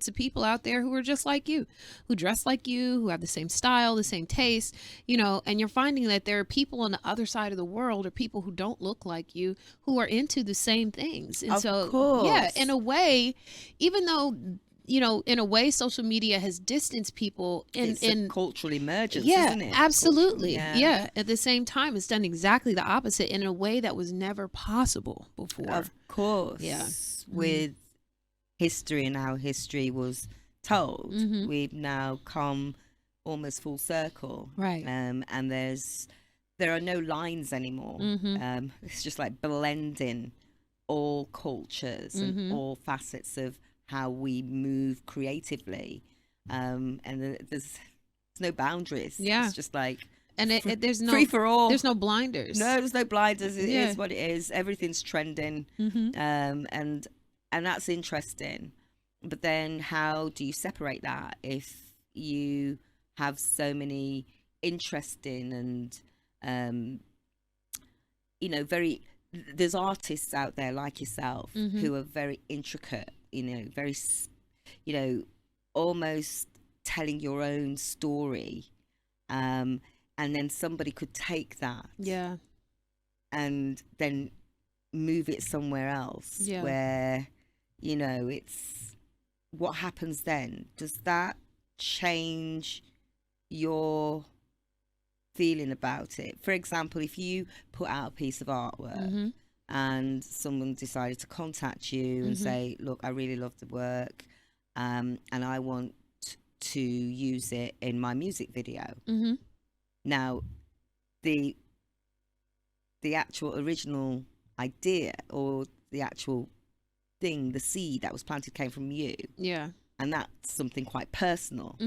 to people out there who are just like you, who dress like you, who have the same style, the same taste, you know, and you're finding that there are people on the other side of the world or people who don't look like you who are into the same things. And Of so, yeah, course. in a way, even though, you know, in a way, social media has distanced people It's a cultural emergence, yeah, isn't it? absolutely. Yeah. Yeah. At the same time, it's done exactly the opposite in a way that was never possible before. Of course. Yeah. With history and how history was told, Mhm. we've now come almost full circle. Right. And there are no lines anymore. Mhm. It's just like blending all cultures and Mhm. all facets of how we move creatively. And there's no boundaries. Yeah. It's just like And there's no free for all. There's no blinders. No, there's no blinders. It Yeah. is what it is. Everything's trending. Mhm. And that's interesting. But then how do you separate that if you have so many interesting and you know, there's artists out there like yourself who are very intricate, you know, you know, almost telling your own story. And then somebody could take that Yeah. and then move it somewhere else Yeah. where, you know, it's what happens then. Does that change your feeling about it? For example, if you put out a piece of artwork and someone decided to contact you and say, look, I really love the work, and I want to use it in my music video. Now, the actual original idea or the actual thing, the seed that was planted came from you. Yeah. And that's something quite personal.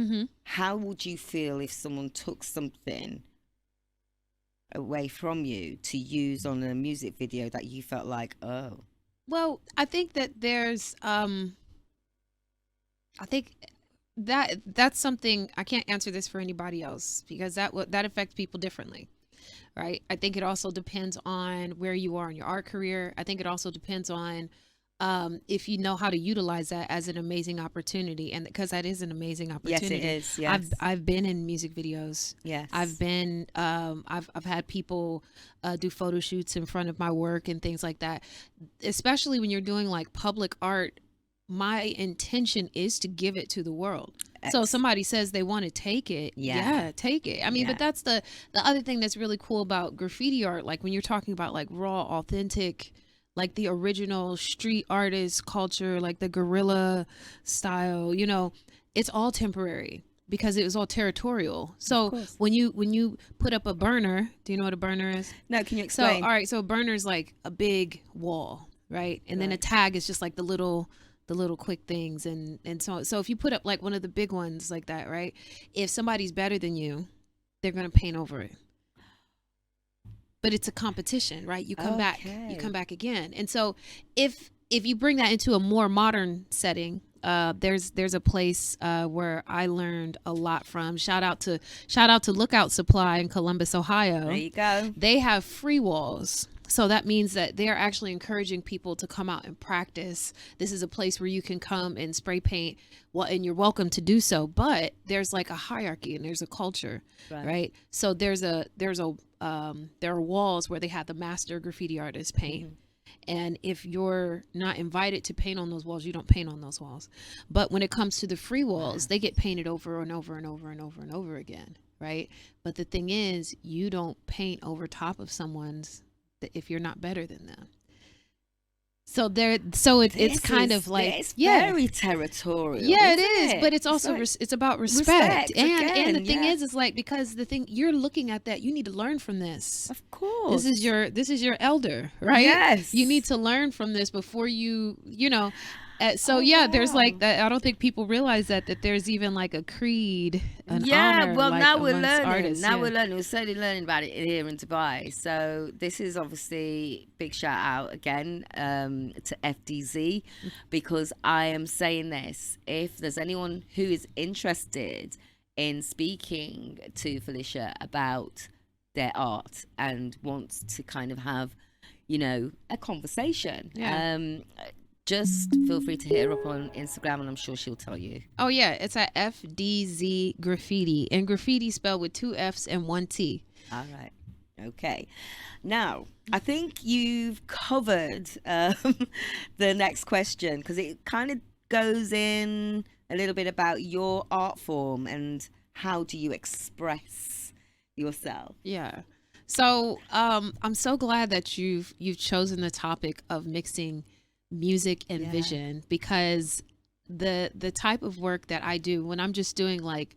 How would you feel if someone took something away from you to use on a music video that you felt like, oh? Well, I think that there's I think that's something I can't answer this for anybody else because that affects people differently. Right? I think it also depends on where you are in your art career. I think it also depends on if you know how to utilize that as an amazing opportunity, and because that is an amazing opportunity. Yes, it is. Yes. I've been in music videos. Yes. I've been I've had people do photo shoots in front of my work and things like that. Especially when you're doing like public art, my intention is to give it to the world. So if somebody says they want to take it, yeah, take it. I mean, but that's the other thing that's really cool about graffiti art. Like when you're talking about like raw, authentic, like the original street artist culture, like the guerrilla style, you know, it's all temporary because it was all territorial. So when you put up a burner, do you know what a burner is? No, can you explain? So, all right. So a burner is like a big wall, right? And then a tag is just like the little quick things. And so if you put up like one of the big ones like that, right? If somebody's better than you, they're going to paint over it. But it's a competition, right? You come back again. And so if you bring that into a more modern setting, there's a place where I learned a lot from. Shout out to Lookout Supply in Columbus, Ohio. There you go. They have free walls. So that means that they're actually encouraging people to come out and practice. This is a place where you can come and spray paint. Well, and you're welcome to do so, but there's like a hierarchy and there's a culture, right? So there are walls where they have the master graffiti artist paint. And if you're not invited to paint on those walls, you don't paint on those walls. But when it comes to the free walls, they get painted over and over and over and over and over again, right? But the thing is, you don't paint over top of someone's if you're not better than them. So it's kind of like it's very territorial. Yeah, it is, but it's also it's about respect. And the thing is like because the thing you're looking at that, you need to learn from this. Of course. This is your elder, right? Yes. You need to learn from this before you know. There's like that. I don't think people realize that there's even like a creed. Honor, well, like, now we're learning. Artists, we're learning. We're certainly learning about it here in Dubai. So this is obviously big shout out again to FDZ because I am saying this. If there's anyone who is interested in speaking to Felicia about their art and wants to kind of have, you know, a conversation. just feel free to hit her up on Instagram, and I'm sure she'll tell you. Oh yeah, it's at FDZ Graffiti, and graffiti spelled with 2 F's and 1 T. All right. Okay. Now, I think you've covered the next question, because it kind of goes in a little bit about your art form and how do you express yourself. Yeah. So I'm so glad that you've chosen the topic of mixing music and Yeah. vision, because the type of work that I do when I'm just doing like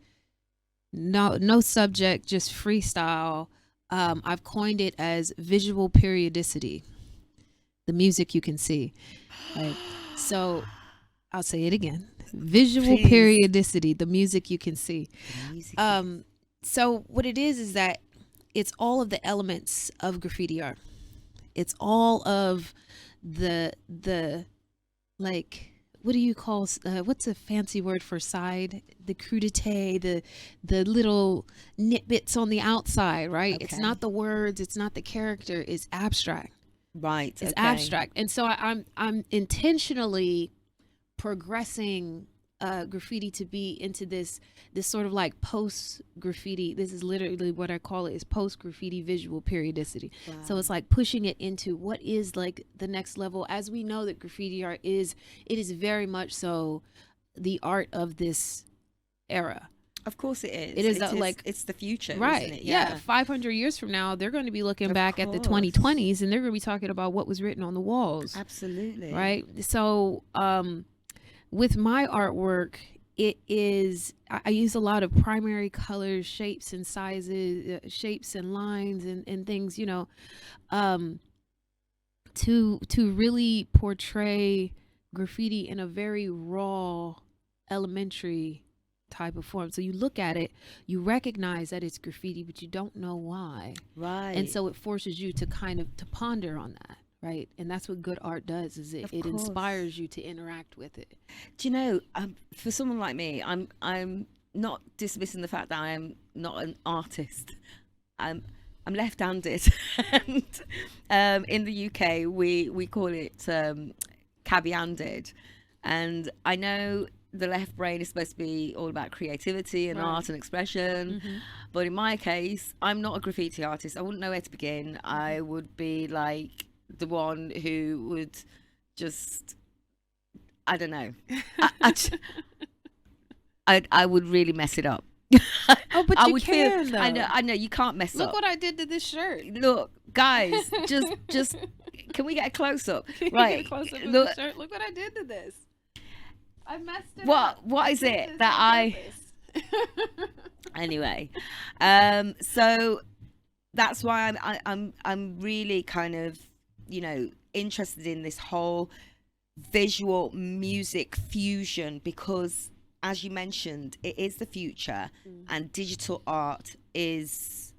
no subject, just freestyle, I've coined it as visual periodicity, the music you can see. Right. So I'll say it again. Visual Please. periodicity, the music you can see. The music So what it is that it's all of the elements of graffiti art. It's all of the like, what do you call what's a fancy word for side? The crudité, the little nitbits on the outside, right? It's Okay. not the words, it's not the character, it's abstract. Right. It's okay. abstract. And so I'm intentionally progressing graffiti to be into this sort of like post graffiti. This is literally what I call it, is post graffiti visual periodicity. So it's like pushing it into what is like the next level. As we know that graffiti art is, it is very much so the art of this era. Of course it is. It is like, it's the future, right? isn't it? Yeah. 500 years from now, they're going to be looking Of back at the course. 2020s, and they're going to be talking about what was written on the walls. Absolutely. Right. So with my artwork, it is, I use a lot of primary colors, shapes and sizes, shapes and lines and things, you know, to really portray graffiti in a very raw, elementary type of form. So you look at it, you recognize that it's graffiti, but you don't know why. Right. And so it forces you to kind of to ponder on that. Right. And that's what good art does, is it inspires you to interact with it. Do you know, for someone like me, I'm not dismissing the fact that I am not an artist. I'm left-handed, and in the UK we call it cabbie-handed, and I know the left brain is supposed to be all about creativity and art and expression, but in my case, I'm not a graffiti artist. I wouldn't know where to begin. I would be like the one who would just, I don't know, I would really mess it up. Oh, but I you would can, feel, though. I know you can't mess Look up. what I did to this shirt. Look, guys, just can we get a close up? Get Right. a close up of Look, the shirt. Look what I did to this. I messed it what up. what I is did it this that on I purpose. anyway? So that's why I'm really kind of, you know, interested in this whole visual music fusion, because as you mentioned, it is the future, and digital art is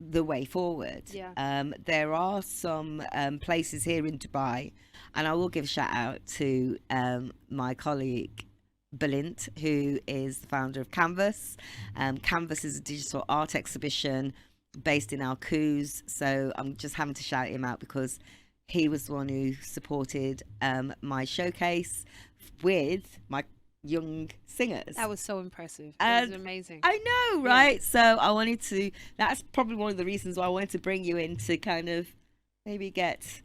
the way forward. Yeah. There are some places here in Dubai, and I will give a shout out to my colleague Balint, who is the founder of Canvas. Canvas is a digital art exhibition based in Al Quoz, so I'm just having to shout him out because he was the one who supported my showcase with my young singers. That was so impressive. That was And amazing. I know, right? So I wanted to, that's probably one of the reasons why I wanted to bring you in, to kind of maybe get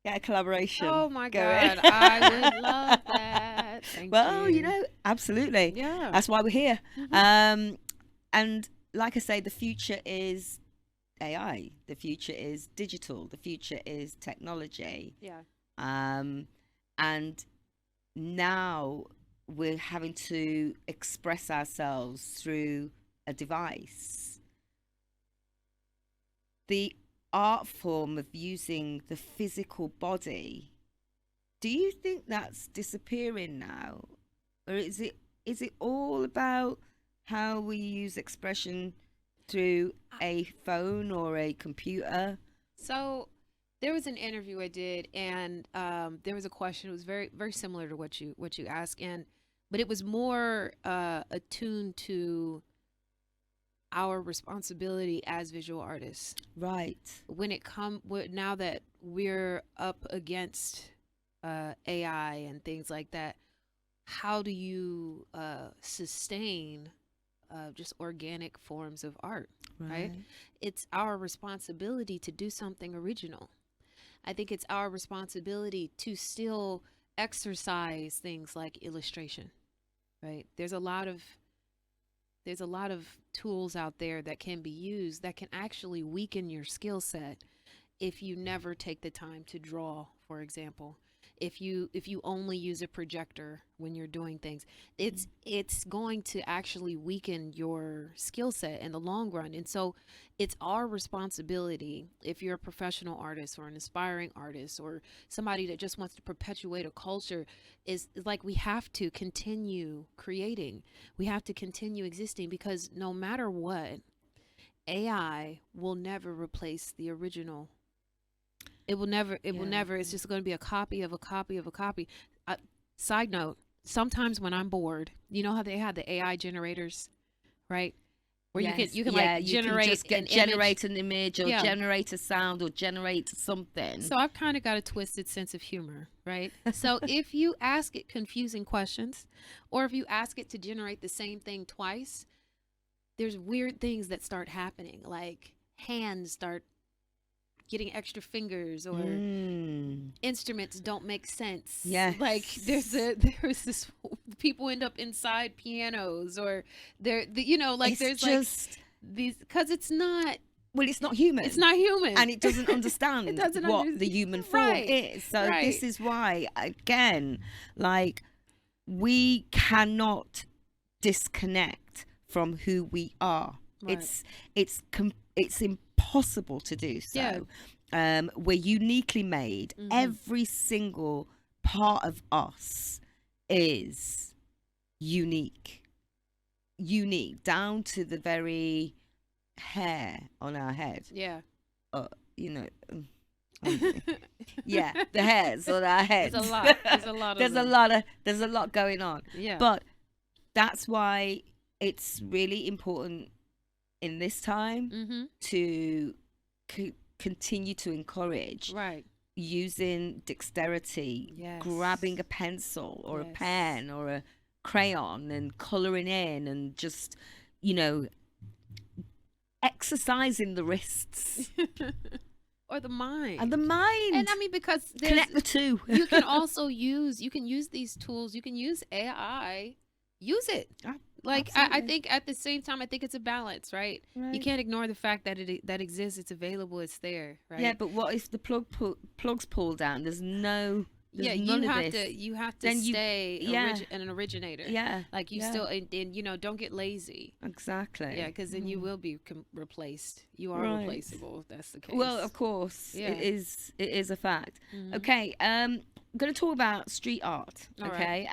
a collaboration. Oh my going. God, I would love that. Thank Well, you. you know, absolutely. Yeah. That's why we're here. And like I say, the future is AI. The future is digital. The future is technology. Yeah. And now we're having to express ourselves through a device. The art form of using the physical body, do you think that's disappearing now, or is it all about how we use expression through a phone or a computer? So there was an interview I did, and there was a question. It was very, very similar to what you asked, but it was more attuned to our responsibility as visual artists. Right. When it now that we're up against AI and things like that, how do you sustain just organic forms of art, right? It's our responsibility to do something original. I think it's our responsibility to still exercise things like illustration, right? There's a lot of tools out there that can be used that can actually weaken your skill set if you never take the time to draw, for example. If you only use a projector when you're doing things, it's going to actually weaken your skill set in the long run. And so it's our responsibility, if you're a professional artist or an aspiring artist or somebody that just wants to perpetuate a culture, is like we have to continue creating. We have to continue existing, because no matter what, AI will never replace the original. It will never. It's just going to be a copy of a copy of a copy. Side note, sometimes when I'm bored, you know how they have the AI generators, right? Where you can like generate generate an image or Yeah. generate a sound or generate something. So I've kind of got a twisted sense of humor, right? So if you ask it confusing questions, or if you ask it to generate the same thing twice, there's weird things that start happening, like hands start getting extra fingers, or instruments don't make sense. Yes. Like there's this people end up inside pianos, or like It's there's just, like these, because it's not human. it's not human, And it doesn't understand It doesn't what under- the human form Right, is. So right. this is why, again, like, we cannot disconnect from who we are. Right. It's impossible to do so. Yeah. We're uniquely made. Every single part of us is unique down to the very hair on our head. Yeah. You know, yeah, the hairs on our heads. There's a lot. There's a lot of There's a them. lot of there's a lot going on. Yeah. But that's why it's really important in this time to continue to encourage Right. using dexterity, Yes. grabbing a pencil or a Yes. pen or a crayon and coloring in, and just, exercising the wrists Or the mind. and the mind. And I mean, because Connect the two. you can also use these tools. You can use AI. Use it. Like I Absolutely. think at the same time, I think it's a balance, right? You Right. can't ignore the fact that that exists. It's available. It's there, right? Yeah, but what if the plug's pulled down? There's none you of have this. to Then you- stay yeah. an originator. Yeah, Like you yeah. still and don't get lazy. Exactly. Yeah, because then you will be replaced. You are Right. replaceable if that's the case. Well, of course, Yeah. it is a fact. Mhm. Okay, I'm going to talk about street art. All right. Okay,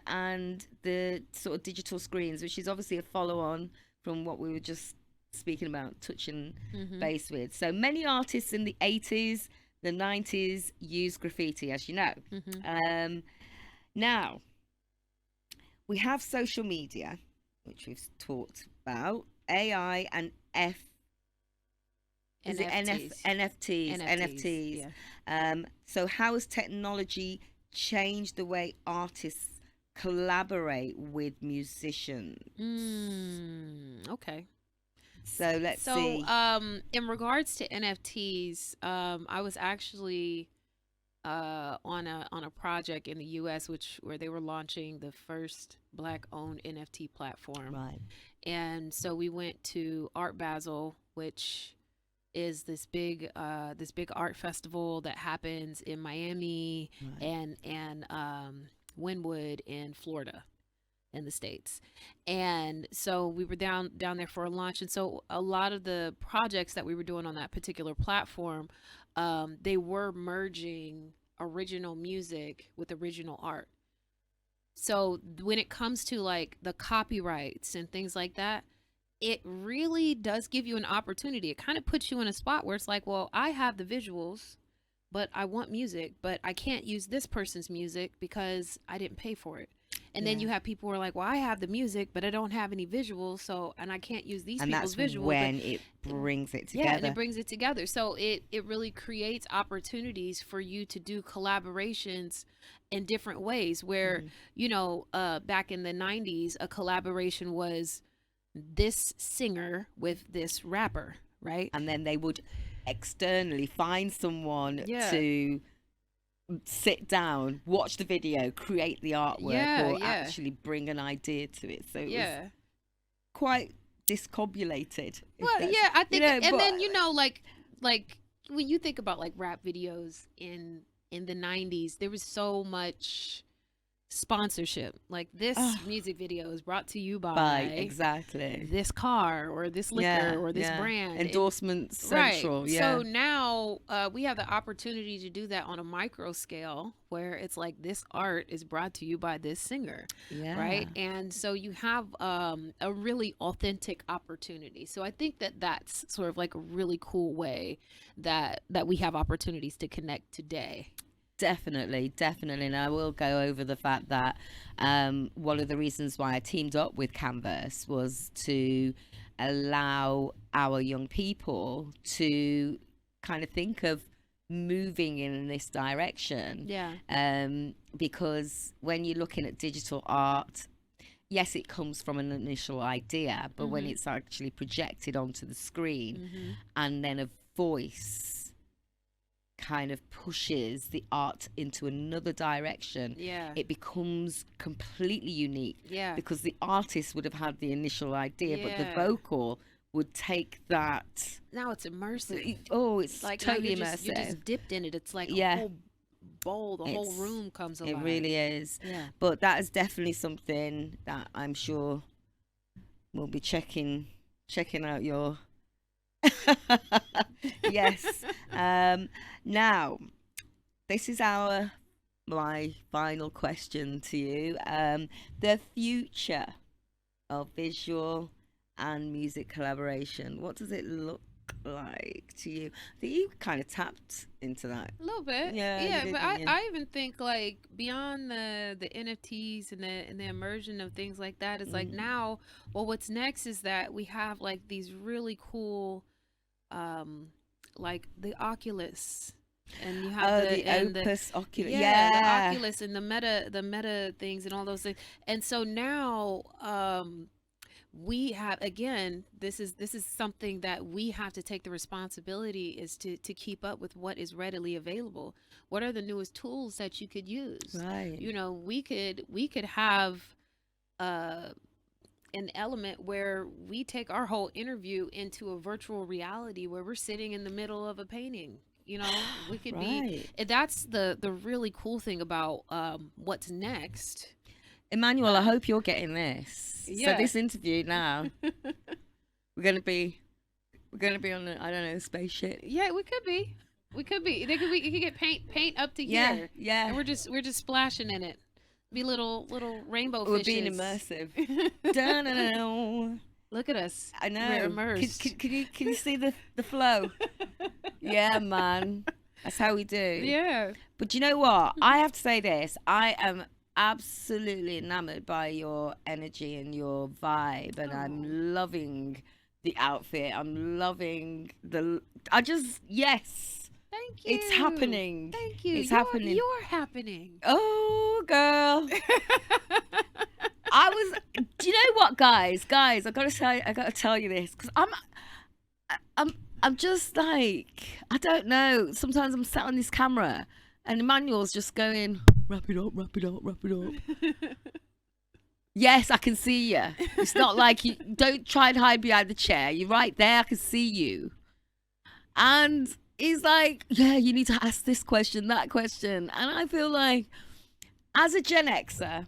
and the sort of digital screens, which is obviously a follow-on from what we were just speaking about, touching Mhm. base with. So many artists in the 80s, the 90s used graffiti, as you know. Mhm. Now we have social media, which we've talked about, AI and NFTs. NFTs. Yeah. So how has technology changed the way artists collaborate with musicians? Okay. So let's see. In regards to NFTs, I was actually on a project in the U.S. where they were launching the first Black-owned NFT platform, Right. and so we went to Art Basel, which is this big art festival that happens in Miami Right. and Wynwood in Florida, in the States. And so we were down there for a lunch, and so a lot of the projects that we were doing on that particular platform, they were merging original music with original art. So when it comes to like the copyrights and things like that, it really does give you an opportunity. It kind of puts you in a spot where it's like, well, I have the visuals, but I want music, but I can't use this person's music because I didn't pay for it. And then you have people who are like, well, I have the music, but I don't have any visuals, so, and I can't use these And people's that's visuals. when it brings it together. Yeah, and it brings it together. So it really creates opportunities for you to do collaborations in different ways where, you know, back in the 90s, a collaboration was this singer with this rapper, right? And then they would externally find someone Yeah. to sit down, watch the video, create the artwork, Yeah, or yeah. actually bring an idea to it. So it was Yeah. quite discombobulated. Well, yeah, I think, know, and but- then, you know, like when you think about like rap videos in the 90s, there was so much sponsorship. Like this music video is brought to you by exactly this car or this liquor or this brand. endorsement central. Right. Yeah. So now we have the opportunity to do that on a micro scale where it's like this art is brought to you by this singer. Yeah. Right. And so you have a really authentic opportunity. So I think that that's sort of like a really cool way that we have opportunities to connect today. Definitely. And I will go over the fact that one of the reasons why I teamed up with Canvas was to allow our young people to kind of think of moving in this direction. Yeah. Because when you're looking at digital art, yes, it comes from an initial idea, but when it's actually projected onto the screen and then a voice kind of pushes the art into another direction, it becomes completely unique. Because the artist would have had the initial idea, but the vocal would take that. Now it's immersive. It's like totally immersive. You're just dipped in it. It's like a whole bowl, the whole room comes alive. It really is. Yeah. But that is definitely something that I'm sure we'll be checking out your yes. Now, this is my final question to you. The future of visual and music collaboration. What does it look like to you? I think you kind of tapped into that a little bit. Yeah, but I even think like beyond the NFTs and the immersion of things like that, it's like now, well, what's next is that we have like these really cool like the Oculus, and you have the Opus Oculus, the Oculus and the meta things and all those things. And so now we have, again, this is something that we have to take the responsibility, is to keep up with what is readily available. What are the newest tools that you could use? Right. You know, we could have an element where we take our whole interview into a virtual reality where we're sitting in the middle of a painting. You know, we could be. That's the really cool thing about what's next. Emmanuel, I hope you're getting this. Yeah. So this interview now, we're gonna be on a, I don't know, spaceship. Yeah, we could be. They could be. You could get paint up to here. Yeah. And we're just splashing in it. Be little rainbow fishes. We're being immersive. Dun-dun-dun. Look at us. I know. We're immersed. Can you see the flow? Yeah, man. That's how we do. Yeah. But you know what? I have to say this. I am absolutely enamored by your energy and your vibe, and I'm loving the outfit. I'm loving yes. Thank you. It's happening. Thank you. It's happening. You're happening. Oh, girl. Do you know what, guys? I gotta tell you this, because I'm just like, I don't know. Sometimes I'm sat on this camera and Emmanuel's just going, wrap it up. Yes, I can see you. It's not like you don't try and hide behind the chair. You're right there. I can see you. And he's like, yeah, you need to ask this question, that question. And I feel like, as a Gen Xer,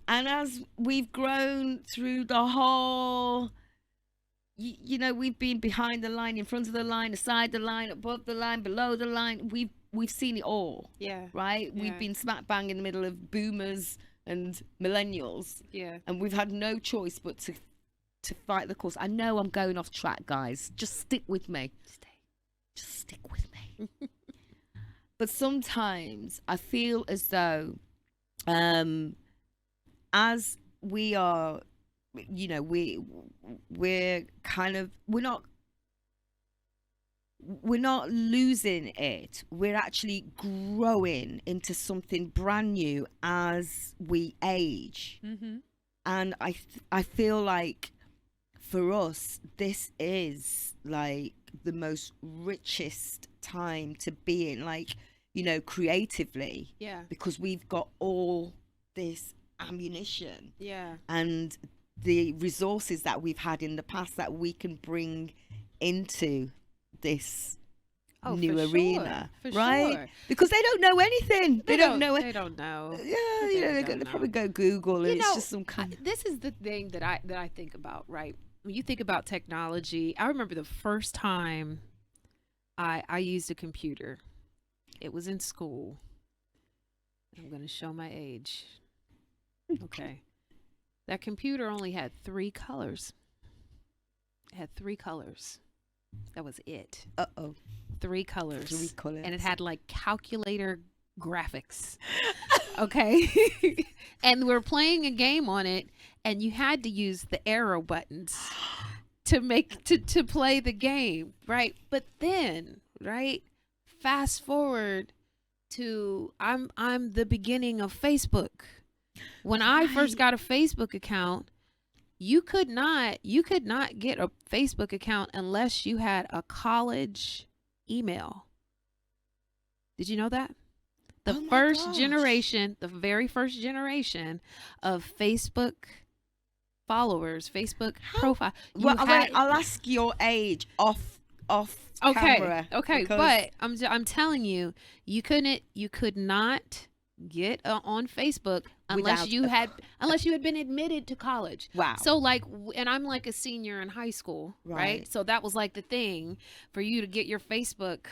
and as we've grown through the whole, you know, we've been behind the line, in front of the line, aside the line, above the line, below the line. We've seen it all. Yeah. Right? Yeah. We've been smack bang in the middle of boomers and millennials. Yeah. And we've had no choice but to fight the course. I know I'm going off track, guys. Just stick with me. Just stick with me. But sometimes I feel as though as we are, you know, we're kind of, we're not losing it. We're actually growing into something brand new as we age. Mm-hmm. And I feel like for us, this is like the most richest time to be in, like, you know, creatively. Yeah. Because we've got all this ammunition. Yeah. And the resources that we've had in the past that we can bring into this new arena, right? Sure. Because they don't know anything. They don't know. They don't know. Yeah, you know, they probably go Google, and it's just some kind. This is the thing that I think about, right? When you think about technology, I remember the first time I used a computer. It was in school. I'm going to show my age. Okay. That computer only had 3 colors. It had 3 colors. That was it. 3 colors. 3 colors. And it had like calculator graphics. Okay. And we're playing a game on it, and you had to use the arrow buttons to make to play the game, right? But then, right? Fast forward to I'm the beginning of Facebook. When I first got a Facebook account, you could not get a Facebook account unless you had a college email. Did you know that? The very first generation of Facebook followers, Facebook profile. Well, I'll ask your age off camera. Okay, but I'm telling you, you could not get on Facebook unless you had been admitted to college. Wow. So like, and I'm like a senior in high school, right? So that was like the thing for you to get your Facebook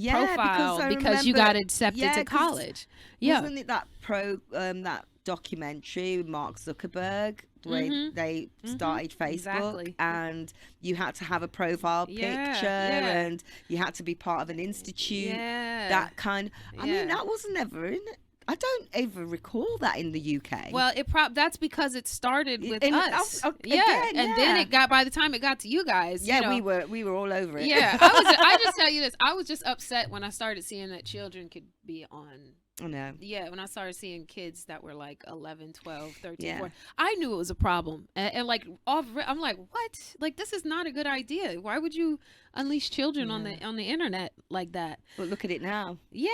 profile because you got accepted to college. Yeah. Wasn't it that that documentary with Mark Zuckerberg where they started Facebook, and you had to have a profile picture and you had to be part of an institute. That kind. I mean, that was never in it. I don't even recall that in the UK. Well, that's because it started with us. Again, then it got, by the time it got to you guys. Yeah, you know, we were all over it. Yeah, I just tell you this. I was just upset when I started seeing that children could be on. I know. Yeah, when I started seeing kids that were like 11, 12, 13, 14, I knew it was a problem. And like, I'm like, what? Like, this is not a good idea. Why would you unleash children on the internet like that? But look at it now. Yeah.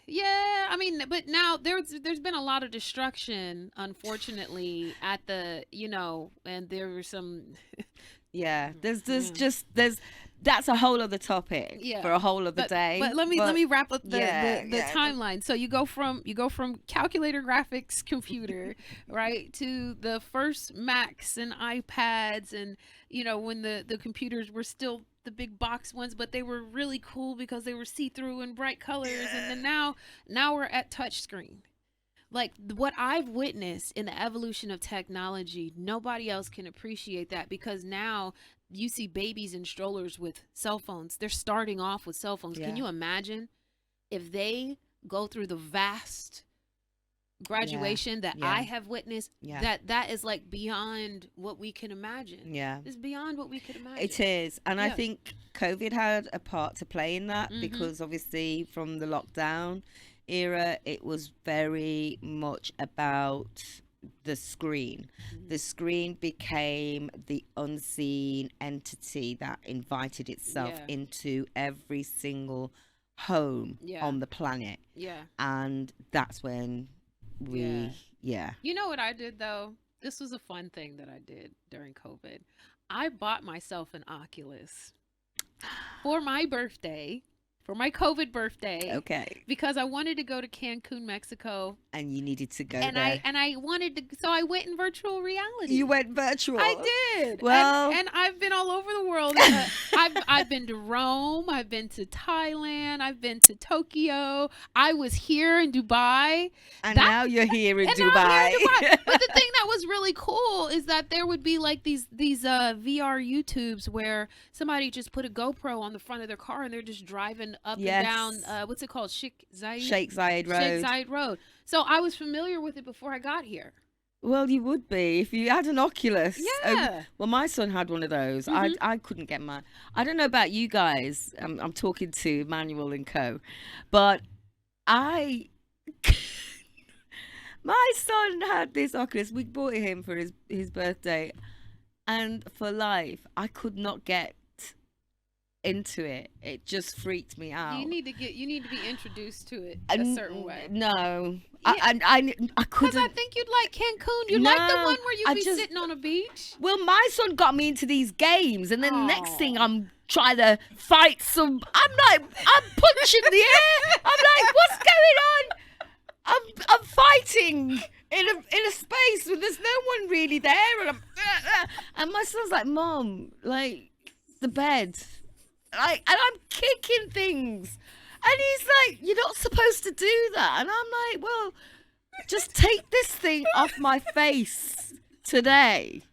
I mean, but now there's been a lot of destruction, unfortunately, at the, you know, and there were some. Yeah, that's a whole other topic for a whole other day. But let me wrap up the timeline. So you go from calculator graphics computer, right, to the first Macs and iPads, and you know, when the computers were still the big box ones, but they were really cool because they were see-through and bright colors. And then now we're at touchscreen. Like, what I've witnessed in the evolution of technology, nobody else can appreciate that, because now you see babies in strollers with cell phones. They're starting off with cell phones. Can you imagine if they go through the vast graduation that I have witnessed? That is like beyond what we can imagine. It's beyond what we could imagine. It is. And I think COVID had a part to play in that, because obviously from the lockdown era, it was very much about the screen. The screen became the unseen entity that invited itself into every single home on the planet. And that's when you know what I did, though? This was a fun thing that I did during COVID. I bought myself an Oculus for my birthday. For my COVID birthday. Okay. Because I wanted to go to Cancun, Mexico. And you needed to go there. I wanted to, so I went in virtual reality. You went virtual? I did. Well. And I've been all over the world. I've been to Rome. I've been to Thailand. I've been to Tokyo. I was here in Dubai. And now you're here in Dubai. But the thing that was really cool is that there would be like these VR YouTubes where somebody just put a GoPro on the front of their car and they're just driving up and down, what's it called? Sheikh Zayed Road. So I was familiar with it before I got here. Well, you would be if you had an Oculus. Yeah. Well, my son had one of those. I couldn't get mine. I don't know about you guys. I'm talking to Manuel and co, but I. My son had this Oculus. We bought it him for his birthday, and for life, I could not get into it. It just freaked me out. You need to be introduced to it a certain way. No, Yeah. I Because couldn't. I think you'd like Cancun. You like the No, one where you I be just- sitting on a beach. Well, my son got me into these games, and then the next thing Aw. I'm trying to fight some. I'm punching the air. I'm like, what's going on? I'm fighting in a space where there's no one really there, and my son's like, Mom, like the bed, like, and I'm kicking things, and he's like, you're not supposed to do that, and I'm like, well, just take this thing off my face today.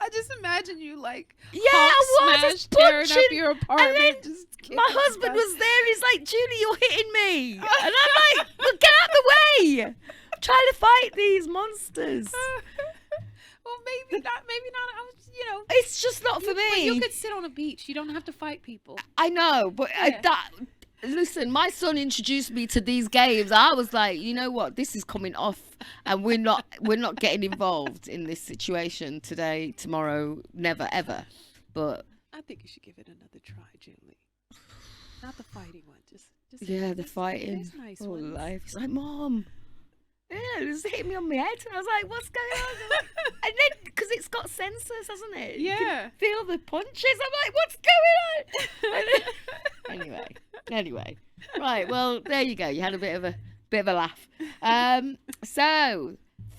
I just imagine you like Yeah, I was smash, just tearing up punching, your apartment. and then just kicking my husband stuff. was there. He's like, Julie, you're hitting me. And I'm like, well, get out of the way. I'm trying to fight these monsters. Well, maybe not. I was, It's just not for but me. you could sit on a beach. You don't have to fight people. I know, but Yeah. listen, my son introduced me to these games. I was like, you know what? This is coming off, and we're not getting involved in this situation today, tomorrow, never, ever. But I think you should give it another try, Julie. Not the fighting one. Just yeah, the fighting. There's nice Oh, ones. life. He's like, Mom. Yeah, it was hitting me on my head. And I was like, what's going on? I'm like- and then, because it's got sensors, hasn't it? You can Yeah. feel the punches. I'm like, what's going on? Anyway. Right, well, there you go. You had a bit of a laugh. So,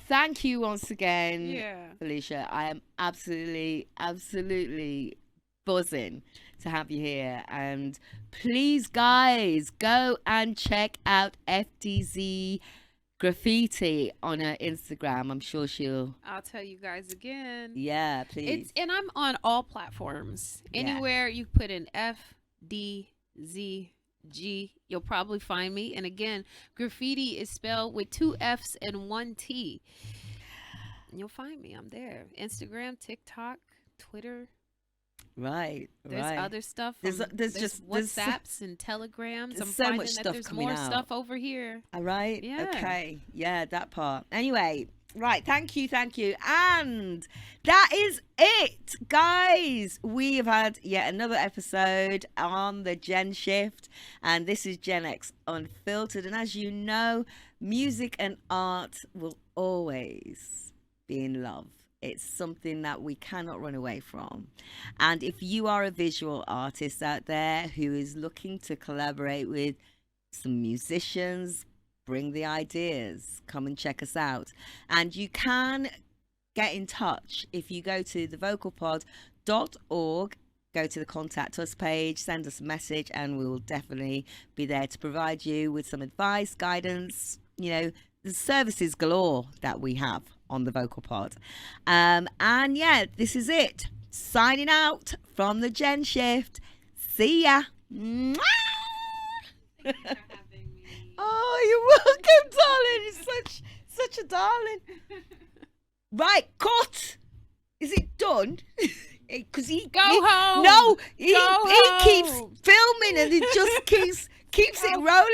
thank you once again, Yeah. Felicia. I am absolutely buzzing to have you here. And please, guys, go and check out FDZ Graffiti on her Instagram. I'm sure she'll. I'll tell you guys again. Yeah, please. And I'm on all platforms. Yeah. Anywhere you put in FDZG, you'll probably find me. And again, Graffiti is spelled with 2 F's and 1 T. And you'll find me. I'm there. Instagram, TikTok, Twitter. Right. There's other stuff. There's just- there's so- WhatsApps and Telegrams. there's I'm so finding much that stuff there's coming more out. stuff over here. All right. Yeah. Okay. Yeah, that part. Anyway, right. Thank you. And that is it, guys. We have had yet another episode on the Gen Shift, and this is Gen X Unfiltered. And as you know, music and art will always be in love. It's something that we cannot run away from. And if you are a visual artist out there who is looking to collaborate with some musicians, bring the ideas, come and check us out. And you can get in touch if you go to TheVocalPod.org, go to the contact us page, send us a message, and we will definitely be there to provide you with some advice, guidance, the services galore that we have on the Vocal Pod. And yeah, this is it. Signing out from the Gen Shift. See ya. Mwah! Oh, you're welcome, darling. You're such a darling. Right, cut. Is it done? Because Go home. No, he Go keeps home. filming and he just keeps it rolling.